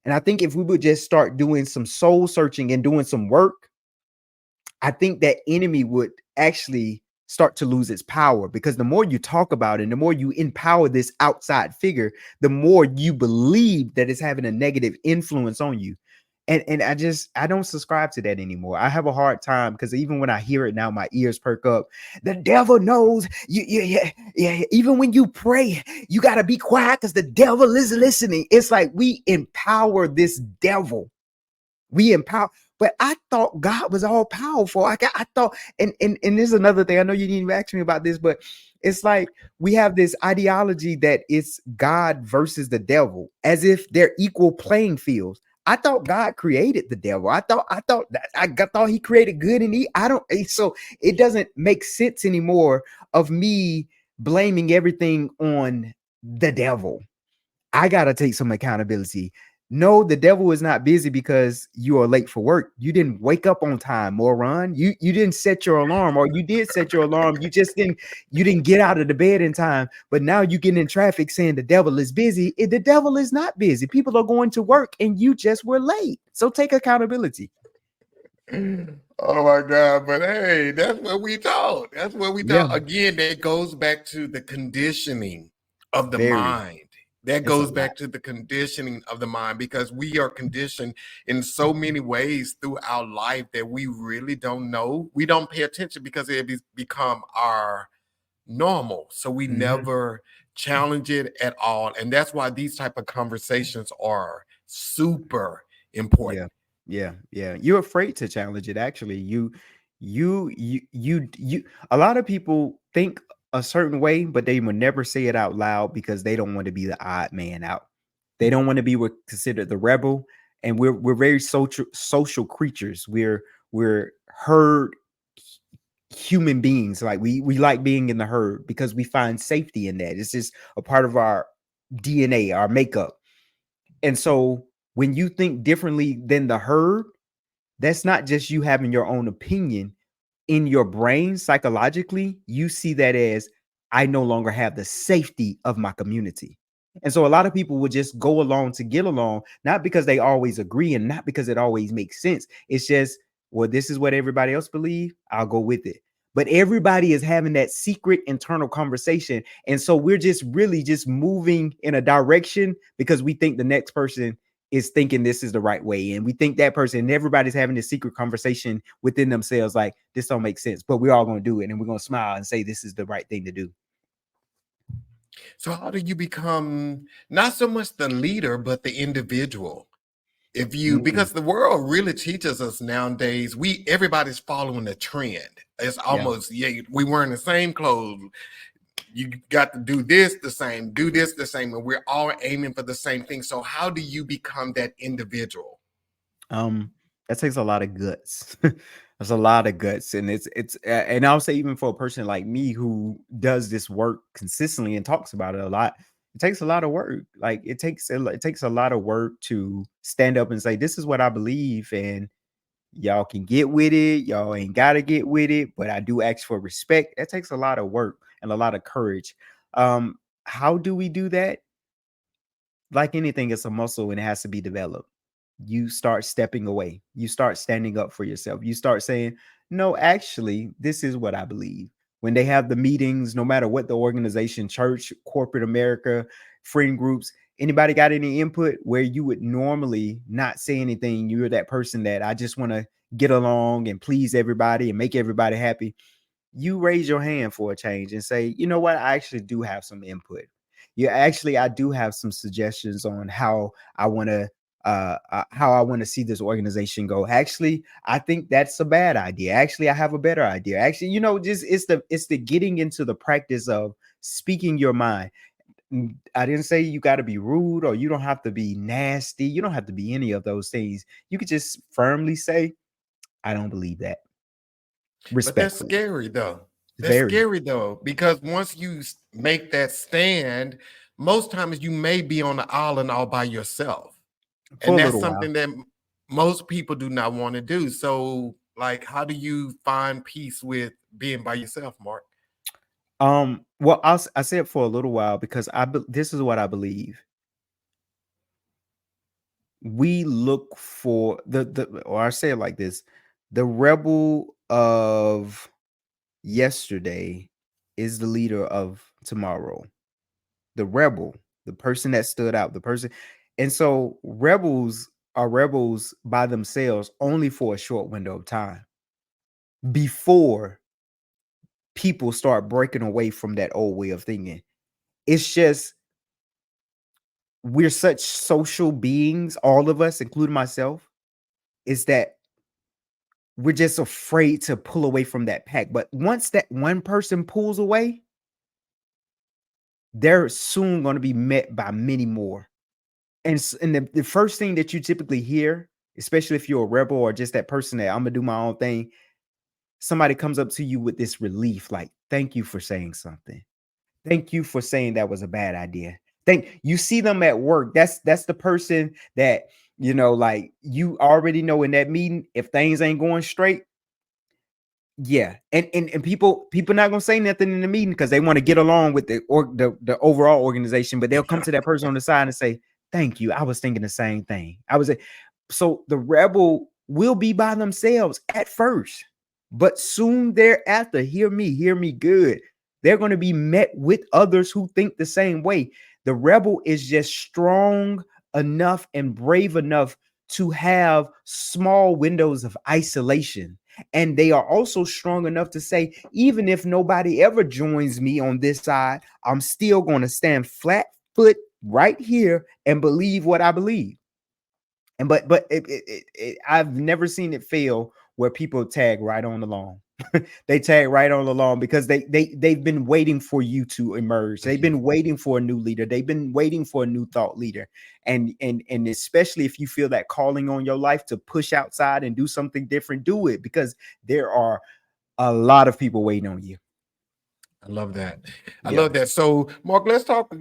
And I think if we would just start doing some soul searching and doing some work, I think that enemy would actually start to lose its power, because the more you talk about it and the more you empower this outside figure, the more you believe that it's having a negative influence on you. And I don't subscribe to that anymore. I have a hard time because even when I hear it now, my ears perk up. The devil knows you. Yeah, yeah, yeah. Even when you pray, you got to be quiet because the devil is listening. It's like we empower this devil. We empower, but I thought God was all powerful. I thought, and this is another thing. I know you didn't even ask me about this, but it's like we have this ideology that it's God versus the devil, as if they're equal playing fields. I thought God created the devil. I thought he created good and evil. I don't. So it doesn't make sense anymore of me blaming everything on the devil. I got to take some accountability. No, the devil is not busy because you are late for work. You didn't wake up on time, moron. You didn't set your alarm, or you did set your alarm. You didn't get out of the bed in time. But now you get in traffic saying the devil is busy. The devil is not busy. People are going to work and you just were late. So take accountability. Oh my God. But hey, that's what we taught. That's what we Yeah, taught. Again, that goes back to the conditioning of the very. mind. That It's a goes lot. back to the conditioning of the mind because we are conditioned in so many ways throughout life that we really don't know. We don't pay attention because it has become our normal. So we Mhm. never challenge it at all. And that's why these type of conversations are super Yeah. important. Yeah. Yeah. You're afraid to challenge it. Actually, you a lot of people think a certain way, but they will never say it out loud because they don't want to be the odd man out. They don't want to be considered the rebel. And we're very social creatures. We're herd human beings. Like we like being in the herd because we find safety in that. It's just a part of our DNA, our makeup. And so when you think differently than the herd, that's not just you having your own opinion. In your brain, psychologically, you see that as I no longer have the safety of my community. And so a lot of people will just go along to get along, not because they always agree and not because it always makes sense. It's just, well, this is what everybody else believe. I'll go with it. But everybody is having that secret internal conversation. And so we're just really just moving in a direction because we think the next person is thinking this is the right way. And we think that person, and everybody's having this secret conversation within themselves, like this don't make sense, but we're all going to do it. And we're going to smile and say, this is the right thing to do. So how do you become not so much the leader, but the individual? If you Mm, because the world really teaches us nowadays, everybody's following the trend. It's yeah. almost yeah, we wearing the same clothes. You got to do this the same, do this the same, and we're all aiming for the same thing. So how do you become that individual? Um, that takes a lot of guts. That's a lot of guts, and and I'll say even for a person like me who does this work consistently and talks about it a lot, it takes a lot of work. Like it takes a lot of work to stand up and say, "This is what I believe," and y'all can get with it. Y'all ain't got to get with it, but I do ask for respect. That takes a lot of work and a lot of courage. Um, how do we do that? Like anything, it's a muscle and it has to be developed. You start stepping away. You start standing up for yourself. You start saying, no, actually, this is what I believe. When they have the meetings, no matter what the organization, church, corporate America, friend groups, anybody got any input where you would normally not say anything? You're that person that I just want to get along and please everybody and make everybody happy. You raise your hand for a change and say, you know what, I actually do have some input. Yeah, actually, I do have some suggestions on how I want to see this organization go. Actually, I think that's a bad idea. Actually, I have a better idea. Actually, just it's the getting into the practice of speaking your mind. I didn't say you got to be rude or you don't have to be nasty. You don't have to be any of those things. You could just firmly say, I don't believe that, But that's respectfully. scary though. That's Very. scary though, because once you make that stand, most times you may be on the island all by yourself. For And a that's little while. something that most people do not want to do. So, like, how do you find peace with being by yourself, Mark? Well, I said for a little while because this is what I believe. We look for or I say it like this: the rebel of yesterday is the leader of tomorrow. The rebel, the person that stood out, the person, and so rebels are rebels by themselves only for a short window of time before people start breaking away from that old way of thinking. It's just we're such social beings, all of us, including myself, is that we're just afraid to pull away from that pack. But once that one person pulls away, they're soon going to be met by many more. And the first thing that you typically hear, especially if you're a rebel or just that person that I'm gonna do my own thing, somebody comes up to you with this relief, like, thank you for saying something. Thank you for saying that was a bad idea. Thank you. See them at work. That's the person that, like, you already know in that meeting, if things ain't going straight, yeah. And people not gonna say nothing in the meeting because they want to get along with the overall organization, but they'll come to that person on the side and say, thank you. I was thinking the same thing. So the rebel will be by themselves at first, but soon thereafter, hear me good. They're going to be met with others who think the same way. The rebel is just strong enough and brave enough to have small windows of isolation. And they are also strong enough to say, even if nobody ever joins me on this side, I'm still going to stand flat foot right here and believe what I believe. And but I've never seen it fail where people tag right on along. They tag right on along because they've been waiting for you to emerge. They've been waiting for a new leader. They've been waiting for a new thought leader. And especially if you feel that calling on your life to push outside and do something different, do it, because there are a lot of people waiting on you. I love that. I Yeah. love that. So, Mark, let's talk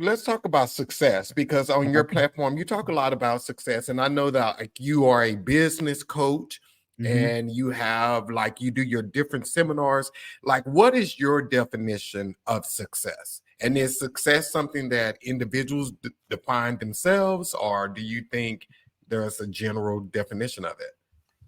about success, because on your Okay. platform you talk a lot about success, and I know that, like, you are a business coach Mhm. and you have, like, you do your different seminars. Like, what is your definition of success? And is success something that individuals define themselves, or do you think there's a general definition of it?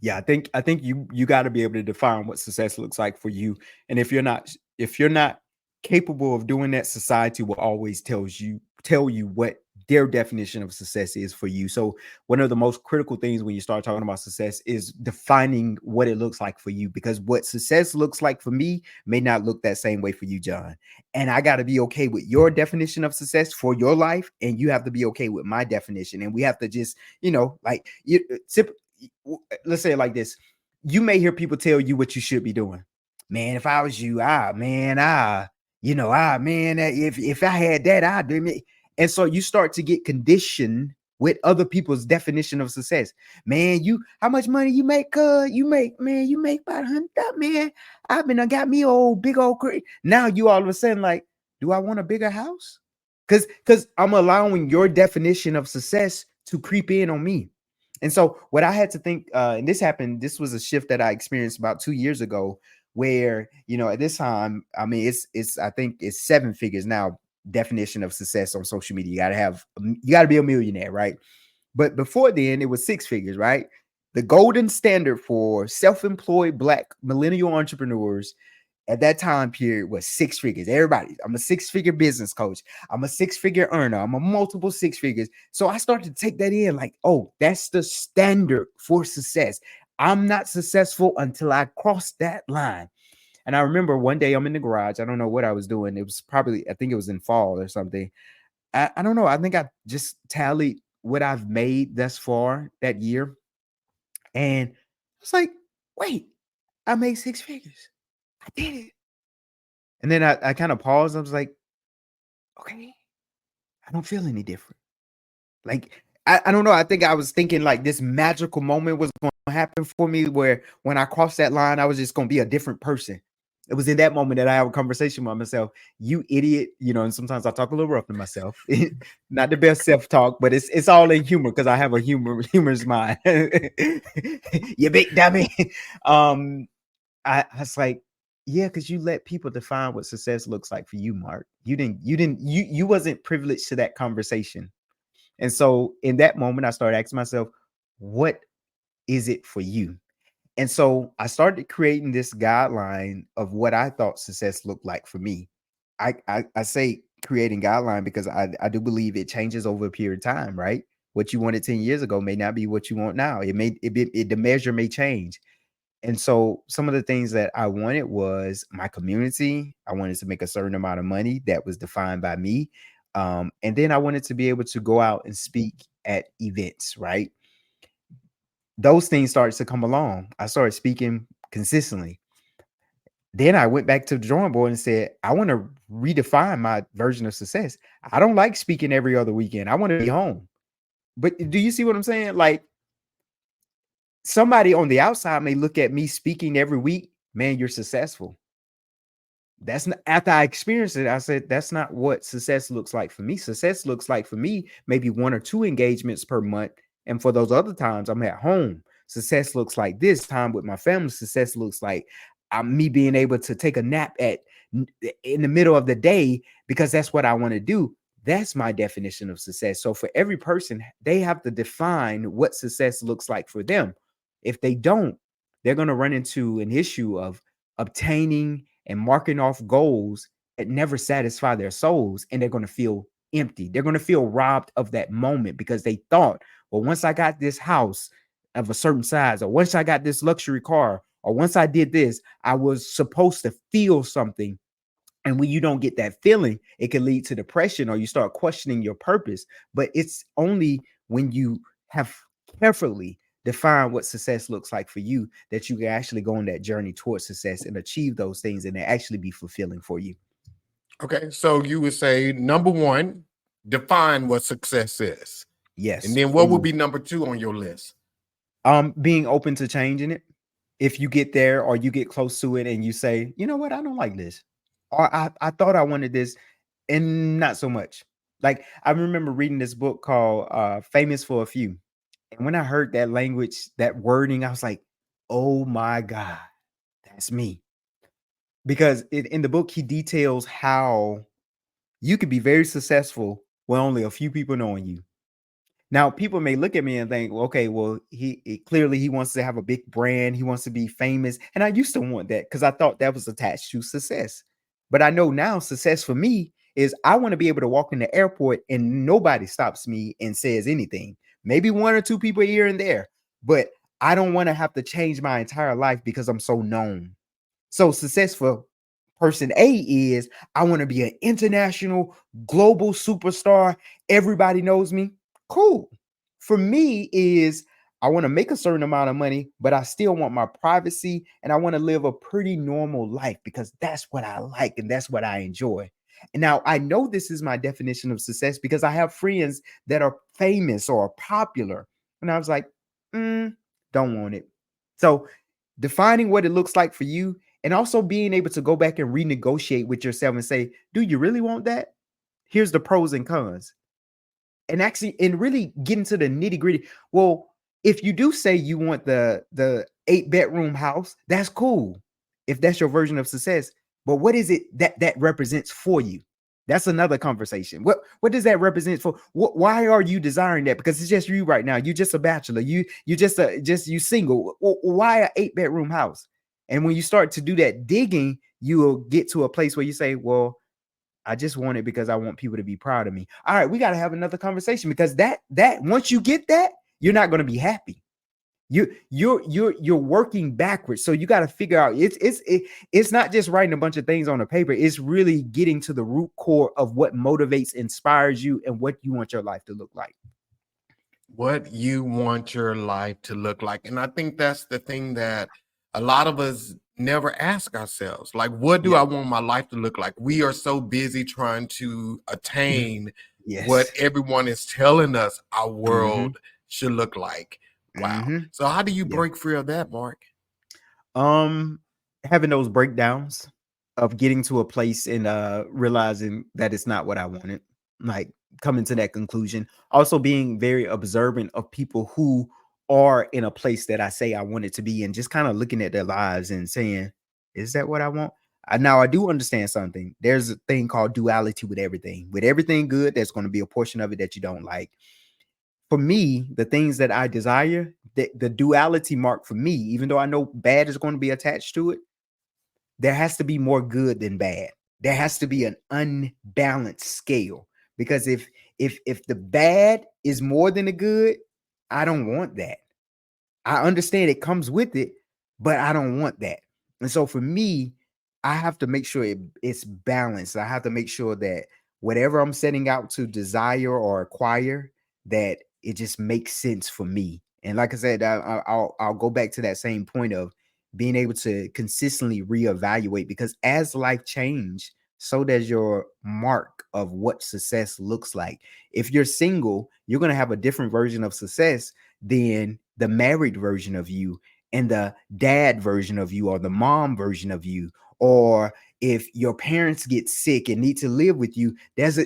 Yeah, I think you got to be able to define what success looks like for you. And if you're not capable of doing that, society will always tell you what their definition of success is for you. So one of the most critical things when you start talking about success is defining what it looks like for you, because what success looks like for me may not look that same way for you, John. And I got to be okay with your definition of success for your life, and you have to be okay with my definition. And we have to just, like, let's say it like this. You may hear people tell you what you should be doing. Man, if I was you, man, if I had that, I'd do it. And so you start to get conditioned with other people's definition of success. Man, how much money you make? You make about 100, man. I got me old big old now you all of a sudden like, do I want a bigger house? Because I'm allowing your definition of success to creep in on me. And so what I had to think, and this was a shift that I experienced about 2 years ago, where, at this time, I mean, I think it's 7 figures now, definition of success on social media. You got to be a millionaire, right? But before then, it was 6 figures, right? The golden standard for self-employed Black millennial entrepreneurs at that time period was 6 figures. Everybody, I'm a 6 figure business coach. I'm a 6 figure earner. I'm a multiple 6 figures. So I started to take that in like, oh, that's the standard for success. I'm not successful until I cross that line. And I remember one day I'm in the garage. I don't know what I was doing. It was probably, I think it was in fall or something. I don't know. I think I just tallied what I've made thus far that year. And I was like, wait, I made 6 figures. I did it. And then I kind of paused. I was like, okay, I don't feel any different. Like, I don't know. I think I was thinking like this magical moment was going to happen for me where when I crossed that line, I was just going to be a different person. It was in that moment that I have a conversation with myself. You idiot, and sometimes I talk a little rough to myself. Not the best self-talk, but it's all in humor because I have a humorous mind. You big dummy. I was like, yeah, because you let people define what success looks like for you, Mark. You wasn't privileged to that conversation. And so in that moment, I started asking myself, what is it for you? And so I started creating this guideline of what I thought success looked like for me. I say creating guideline because I do believe it changes over a period of time, right? What you wanted 10 years ago may not be what you want now. The measure may change. And so some of the things that I wanted was my community. I wanted to make a certain amount of money that was defined by me. And then I wanted to be able to go out and speak at events, right? Those things started to come along. I started speaking consistently. Then I went back to the drawing board and said, I want to redefine my version of success. I don't like speaking every other weekend. I want to be home. But do you see what I'm saying? Like, somebody on the outside may look at me speaking every week. Man, you're successful. That's not, after I experienced it, I said, that's not what success looks like for me. Success looks like for me, maybe 1 or 2 engagements per month. And for those other times, I'm at home. Success looks like this time with my family. Success looks like me being able to take a nap in the middle of the day because that's what I want to do. That's my definition of success. So for every person, they have to define what success looks like for them. If they don't, they're going to run into an issue of obtaining and marking off goals that never satisfy their souls, and they're going to feel empty. They're going to feel robbed of that moment because they thought, well, once I got this house of a certain size, or once I got this luxury car, or once I did this, I was supposed to feel something. And when you don't get that feeling, it can lead to depression or you start questioning your purpose. But it's only when you have carefully define what success looks like for you that you can actually go on that journey towards success and achieve those things and actually be fulfilling for you. Okay, so you would say number one, define what success is. And Yes, then for what would you. be number two on your list? Being open to changing it. If you get there or you get close to it and you say, you know what, I don't like this. Or I thought I wanted this and not so much. Like I remember reading this book called Famous for a Few. And when I heard that language, that wording, I was like, oh my God, that's me. Because in the book, he details how you could be very successful with only a few people knowing you. Now, people may look at me and think, well, okay, well, clearly he wants to have a big brand. He wants to be famous. And I used to want that because I thought that was attached to success. But I know now success for me is I want to be able to walk in the airport and nobody stops me and says anything. Maybe 1 or 2 people here and there, but I don't want to have to change my entire life because I'm so known. So success for person A is I want to be an international global superstar. Everybody knows me. Cool. For me is I want to make a certain amount of money, but I still want my privacy and I want to live a pretty normal life because that's what I like and that's what I enjoy. And now I know this is my definition of success because I have friends that are famous or popular. And I was like, don't want it. So defining what it looks like for you and also being able to go back and renegotiate with yourself and say, do you really want that? Here's the pros and cons. And actually, and really get into the nitty gritty. Well, if you do say you want the 8-bedroom house, that's cool. If that's your version of success. But what is it that represents for you? That's another conversation. What does that represent for? Why are you desiring that? Because it's just you right now. You're just a bachelor. You just you single. Why an 8-bedroom house? And when you start to do that digging, you will get to a place where you say, well, I just want it because I want people to be proud of me. All right, we got to have another conversation because that once you get that, you're not going to be happy. You're working backwards. So you got to figure out it's not just writing a bunch of things on a paper. It's really getting to the root core of what motivates, inspires you, and what you want your life to look like. What you want your life to look like. And I think that's the thing that a lot of us never ask ourselves. Like, what do Yeah. I want my life to look like? We are so busy trying to attain what Yes. everyone is telling us our Mm-hmm. world should look like. Wow. Mm-hmm. So how do you Yeah. break free of that, Mark? Um, Having those breakdowns of getting to a place and realizing that it's not what I wanted, like coming to that conclusion. Also being very observant of people who are in a place that I say I wanted to be and just kind of looking at their lives and saying, is that what I want? Now I do understand something. There's a thing called duality with everything. With everything good, there's going to be a portion of it that you don't like. For me, the things that I desire, the duality mark for me, even though I know bad is going to be attached to it, there has to be more good than bad. There has to be an unbalanced scale because if the bad is more than the good, I don't want that. I understand it comes with it, but I don't want that. And so for me, I have to make sure it's balanced. I have to make sure that whatever I'm setting out to desire or acquire, that it just makes sense for me. And like I said, I'll go back to that same point of being able to consistently reevaluate, because as life change, so does your mark of what success looks like. If you're single, you're going to have a different version of success than the married version of you and the dad version of you or the mom version of you. Or if your parents get sick and need to live with you, there's a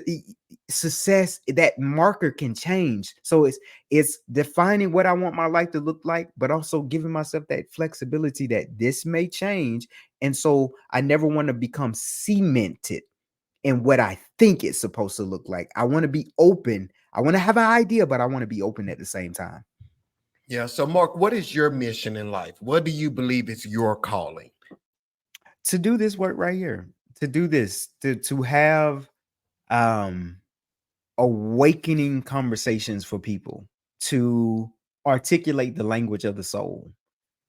success, that marker can change. So it's defining what I want my life to look like, but also giving myself that flexibility that this may change. And so I never want to become cemented in what I think it's supposed to look like. I want to be open. I want to have an idea, but I want to be open at the same time. Yeah. So, Mark, what is your mission in life? What do you believe is your calling? To do this work right here, to do this, to have um awakening conversations for people, to articulate the language of the soul,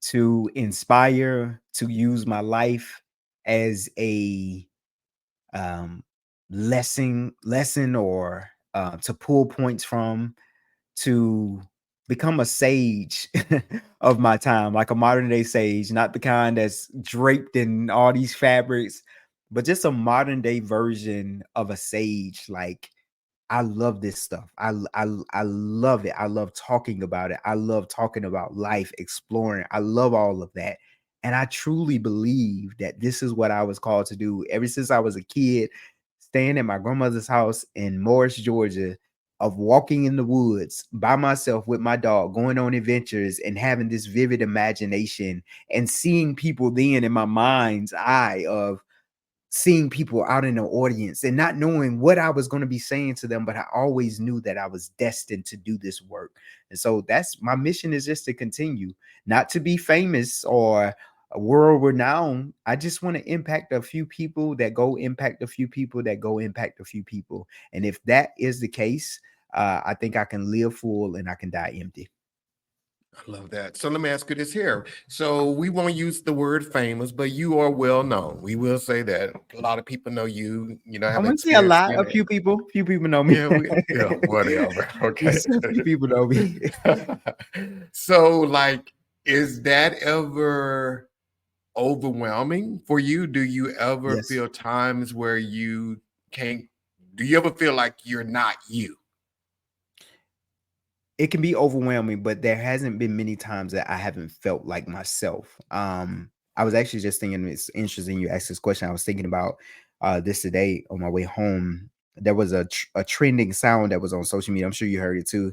to inspire, to use my life as a um lesson or to pull points from, to become a sage of my time, like a modern day sage, not the kind that's draped in all these fabrics, but just a modern day version of a sage. Like, I love this stuff. I love it. I love talking about it. I love talking about life, exploring. I love all of that. And I truly believe that this is what I was called to do ever since I was a kid, staying at my grandmother's house in Morris, Georgia, of walking in the woods by myself with my dog, going on adventures and having this vivid imagination and seeing people then in my mind's eye of seeing people out in the audience and not knowing what I was going to be saying to them, but I always knew that I was destined to do this work. And so that's my mission, is just to continue, not to be famous or world renowned. I just want to impact a few people that go impact a few people that go impact a few people. And if that is the case, I think I can live full and I can die empty. I love that. So let me ask you this here. So we won't use the word famous, but you are well known. We will say that a lot of people know you, I have wouldn't say a experience lot. in A it. few people know me. Yeah, whatever. Okay. Just a few people know me. So, like, is that ever overwhelming for you? Do you ever Yes. feel times where you can't, do you ever feel like you're not you? It can be overwhelming, but there hasn't been many times that I haven't felt like myself. I was actually just thinking, it's interesting you asked this question. I was thinking about this today on my way home. There was a trending sound that was on social media. I'm sure you heard it too.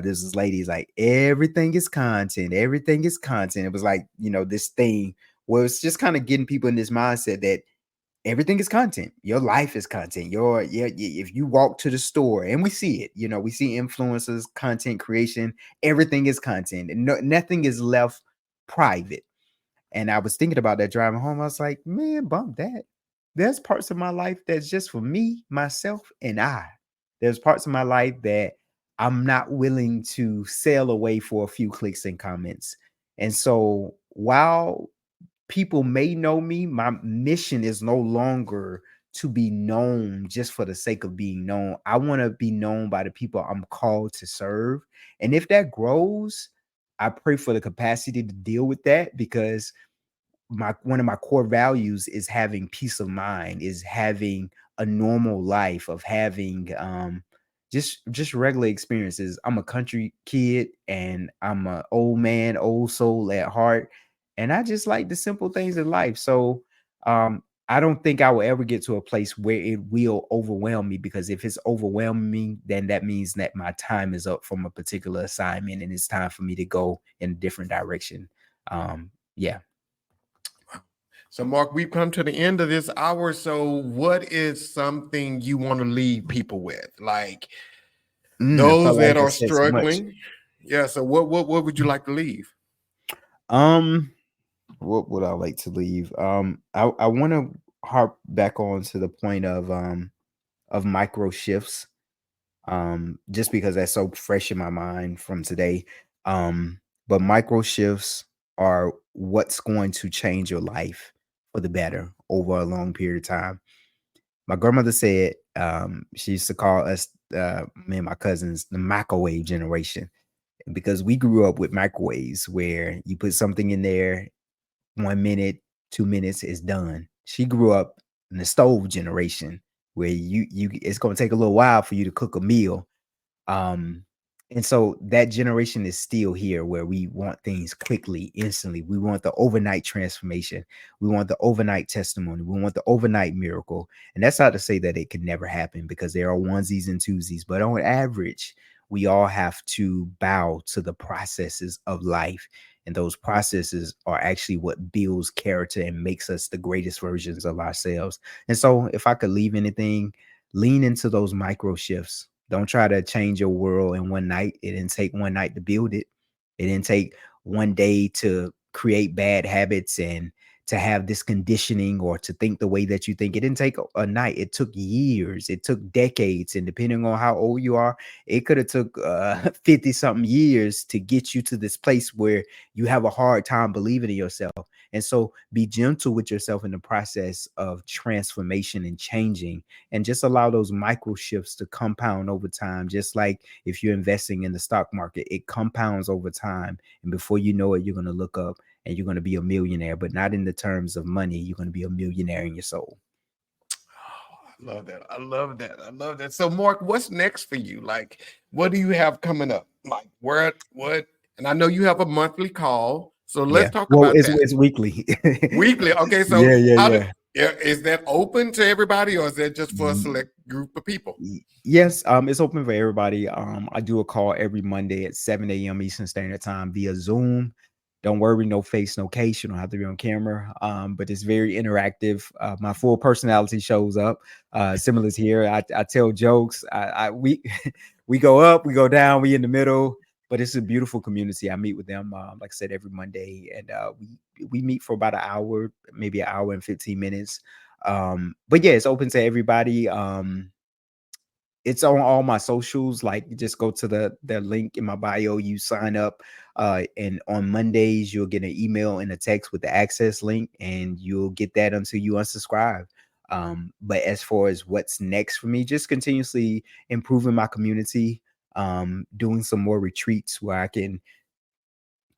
This lady's like, everything is content, everything is content. It was like, this thing where it's just kind of getting people in this mindset that everything is content. Your life is content. If you walk to the store, and we see it, we see influencers, content creation, everything is content, and nothing is left private. And I was thinking about that driving home. I was like, man, bump that. There's parts of my life that's just for me, myself, and I. There's parts of my life that I'm not willing to sail away for a few clicks and comments. And so while people may know me, my mission is no longer to be known just for the sake of being known. I want to be known by the people I'm called to serve. And if that grows, I pray for the capacity to deal with that, because one of my core values is having peace of mind, is having a normal life, of having just regular experiences. I'm a country kid and I'm a old man, old soul at heart, and I just like the simple things in life. So I don't think I will ever get to a place where it will overwhelm me, because if it's overwhelming me, then that means that my time is up from a particular assignment and it's time for me to go in a different direction. Yeah. So, Mark, we've come to the end of this hour. So, what is something you want to leave people with? Like I those felt that like I are said so much. struggling. Yeah. So, what would you like to leave? Um, what would I like to leave? I want to harp back on to the point of micro shifts. just because that's so fresh in my mind from today. But micro shifts are what's going to change your life for the better over a long period of time. My grandmother said, she used to call us, me and my cousins, the microwave generation, because we grew up with microwaves where you put something in there, 1 minute, 2 minutes is done. She grew up in the stove generation where you it's going to take a little while for you to cook a meal. um, and so that generation is still here where we want things quickly, instantly. We want the overnight transformation. We want the overnight testimony. We want the overnight miracle. And that's not to say that it can never happen, because there are onesies and twosies, but on average, we all have to bow to the processes of life. And those processes are actually what builds character and makes us the greatest versions of ourselves. And so, if I could leave anything, lean into those micro shifts. Don't try to change your world in one night. It didn't take one night to build it. It didn't take one day to create bad habits and to have this conditioning or to think the way that you think. It didn't take a night. It took years. It took decades. And depending on how old you are, it could have took 50 something years to get you to this place where you have a hard time believing in yourself. And so be gentle with yourself in the process of transformation and changing, and just allow those micro shifts to compound over time. Just like if you're investing in the stock market, it compounds over time. And before you know it, you're going to look up and you're going to be a millionaire, but not in the terms of money. You're going to be a millionaire in your soul. Oh, I love that. I love that. I love that. So, Mark, what's next for you? Like, what do you have coming up? Like, what? And I know you have a monthly call. So let's Yeah. talk Well, about that. it's weekly. Weekly. Okay. So, Yeah, yeah, how do, yeah. yeah, is that open to everybody, or is that just for a Ye- select group of people? Yes, it's open for everybody. I do a call every Monday at 7 a.m. Eastern Standard Time via Zoom. Don't worry, no face, no case. You don't have to be on camera. But it's very interactive. My full personality shows up. Similar to here, I tell jokes. We we go up, we go down, we in the middle. But it's a beautiful community. I meet with them, like I said, every Monday, and we meet for about an hour, maybe an hour and 15 minutes. But yeah, it's open to everybody. It's on all my socials. Like, you just go to the link in my bio, you sign up, and on Mondays you'll get an email and a text with the access link, and you'll get that until you unsubscribe. But as far as what's next for me, just continuously improving my community, doing some more retreats where I can,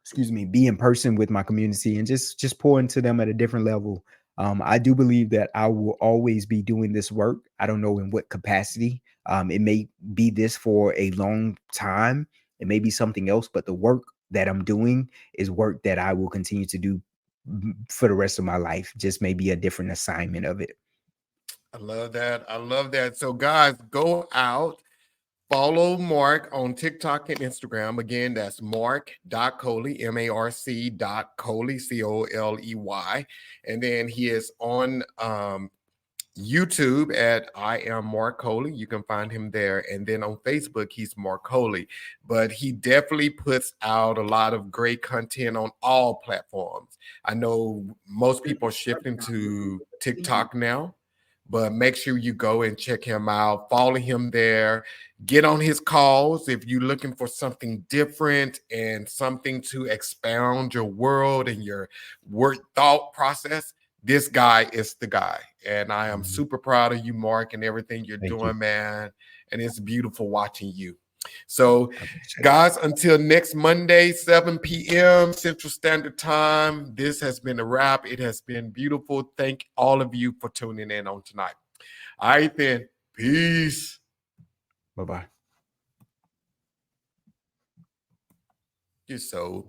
excuse me, be in person with my community and just pour into them at a different level. I do believe that I will always be doing this work. I don't know in what capacity. It may be this for a long time. It may be something else, but the work that I'm doing is work that I will continue to do for the rest of my life. Just maybe a different assignment of it. I love that. I love that. So, guys, go out. Follow Mark on TikTok and Instagram. Again, that's Marc.Coley, Marc.Coley, Coley. And then he is on YouTube at I am Marc Coley. You can find him there. And then on Facebook, he's Marc Coley. But he definitely puts out a lot of great content on all platforms. I know most people are shifting to TikTok now, but make sure you go and check him out. Follow him there. Get on his calls if you're looking for something different and something to expound your world and your word thought process. This guy is the guy. And I am Mhm. super proud of you, Mark, and everything you're Thank you. doing, man. And it's beautiful watching you. So, I appreciate it. guys, until next Monday, 7 p.m. Central Standard Time, this has been a wrap. It has been beautiful. Thank all of you for tuning in on tonight. All right, then. Peace. Bye bye. You're so